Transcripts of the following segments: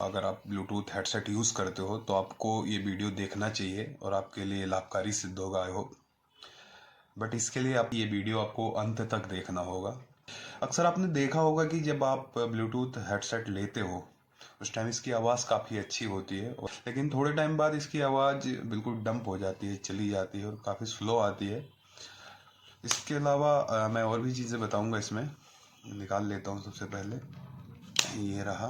अगर आप Bluetooth headset use करते हो तो आपको ये वीडियो देखना चाहिए और आपके लिए लाभकारी सिद्ध होगा, आई होप। बट इसके लिए ये वीडियो आपको अंत तक देखना होगा। अक्सर आपने देखा होगा कि जब आप ब्लूटूथ हेडसेट लेते हो उस टाइम इसकी आवाज़ काफ़ी अच्छी होती है, लेकिन थोड़े टाइम बाद इसकी आवाज़ बिल्कुल डंप हो जाती है, चली जाती है और काफ़ी स्लो आती है। इसके अलावा मैं और भी चीज़ें बताऊंगा। इसमें निकाल लेता हूँ सबसे पहले। ये रहा,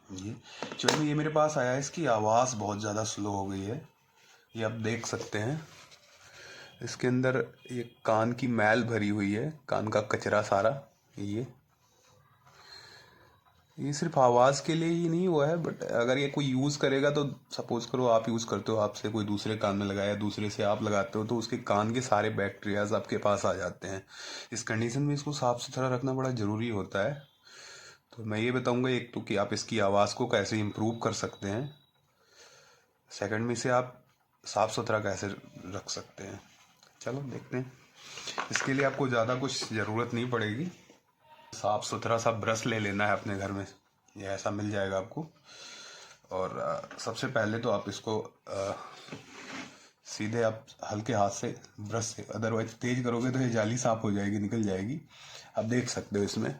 ये चलो, ये मेरे पास आया है। इसकी आवाज़ बहुत ज़्यादा स्लो हो गई है, ये आप देख सकते हैं। इसके अंदर ये कान की मैल भरी हुई है, कान का कचरा सारा। ये सिर्फ आवाज़ के लिए ही नहीं हुआ है, बट अगर ये कोई यूज़ करेगा तो सपोज करो आप यूज़ करते हो, आपसे कोई दूसरे कान में लगाया, दूसरे से आप लगाते हो, तो उसके कान के सारे बैक्टीरियाज आपके पास आ जाते हैं। इस कंडीशन में इसको साफ़ सुथरा रखना बड़ा ज़रूरी होता है। तो मैं ये बताऊंगा एक तो कि आप इसकी आवाज़ को कैसे इम्प्रूव कर सकते हैं, सेकंड में इसे आप साफ़ सुथरा कैसे रख सकते हैं। चलो देखते हैं। इसके लिए आपको ज़्यादा कुछ ज़रूरत नहीं पड़ेगी। साफ़ सुथरा सा ब्रश ले लेना है अपने घर में, ये ऐसा मिल जाएगा आपको। और सबसे पहले तो आप इसको सीधे आप हल्के हाथ से ब्रश से, अदरवाइज तेज करोगे तो ये जाली साफ हो जाएगी, निकल जाएगी। आप देख सकते हो इसमें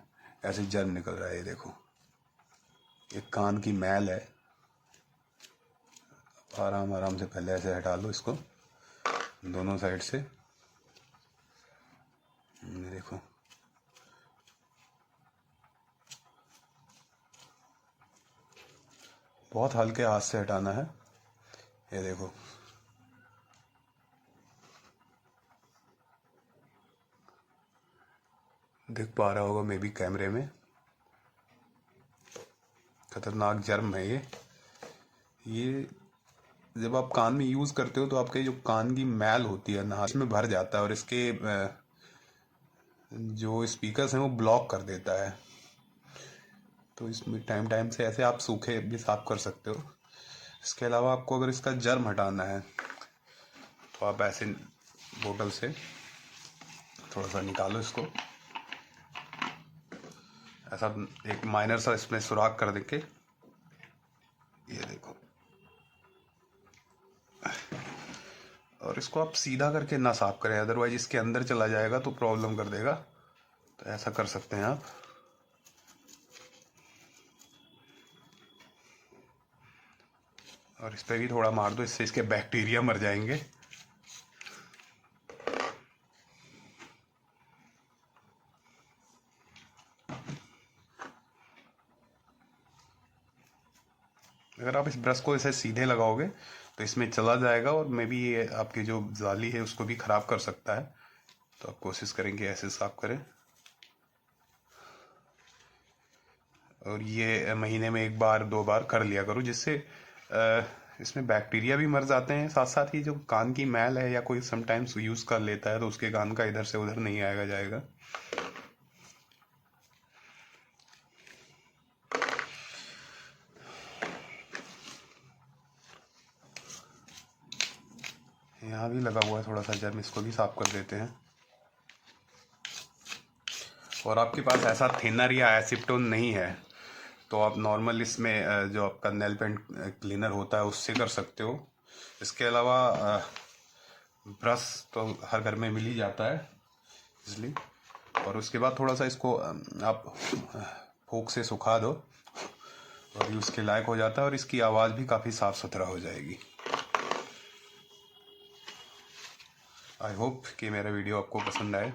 ऐसे जर्म निकल रहा है, ये देखो, एक कान की मैल है। आराम आराम से पहले ऐसे हटा लो इसको दोनों साइड से। ये देखो, बहुत हल्के हाथ से हटाना है। ये देखो, देख पा रहा होगा मे बी कैमरे में, खतरनाक जर्म है ये जब आप कान में यूज़ करते हो तो आपके जो कान की मैल होती है ना, इसमें भर जाता है और इसके जो स्पीकर्स हैं वो ब्लॉक कर देता है। तो इसमें टाइम टाइम से ऐसे आप सूखे भी साफ कर सकते हो। इसके अलावा आपको अगर इसका जर्म हटाना है तो आप ऐसे बोतल से थोड़ा सा निकालो इसको, ऐसा एक माइनर सा इसमें सुराख कर देके, ये देखो, और इसको आप सीधा करके ना साफ करें, अदरवाइज इसके अंदर चला जाएगा तो प्रॉब्लम कर देगा। तो ऐसा कर सकते हैं आप। और इस पर भी थोड़ा मार दो, इससे इसके बैक्टीरिया मर जाएंगे। अगर आप इस ब्रश को ऐसे सीधे लगाओगे तो इसमें चला जाएगा और मे बी ये आपकी जो जाली है उसको भी ख़राब कर सकता है। तो आप कोशिश करेंगे ऐसे साफ करें। और ये महीने में 1 बार 2 बार कर लिया करो, जिससे इसमें बैक्टीरिया भी मर जाते हैं। साथ साथ ही जो कान की मैल है या कोई समटाइम्स यूज़ कर लेता है तो उसके कान का इधर से उधर नहीं आएगा जाएगा। यहाँ भी लगा हुआ है थोड़ा सा जर्म, इसको भी साफ कर देते हैं। और आपके पास ऐसा थिनर या एसीटोन नहीं है तो आप नॉर्मल इसमें जो आपका नेल पेंट क्लीनर होता है उससे कर सकते हो। इसके अलावा ब्रश तो हर घर में मिल ही जाता है इसलिए। और उसके बाद थोड़ा सा इसको आप फूक से सुखा दो और यूज़ के लायक हो जाता है और इसकी आवाज़ भी काफ़ी साफ़ सुथरा हो जाएगी। आई होप कि मेरा वीडियो आपको पसंद आए।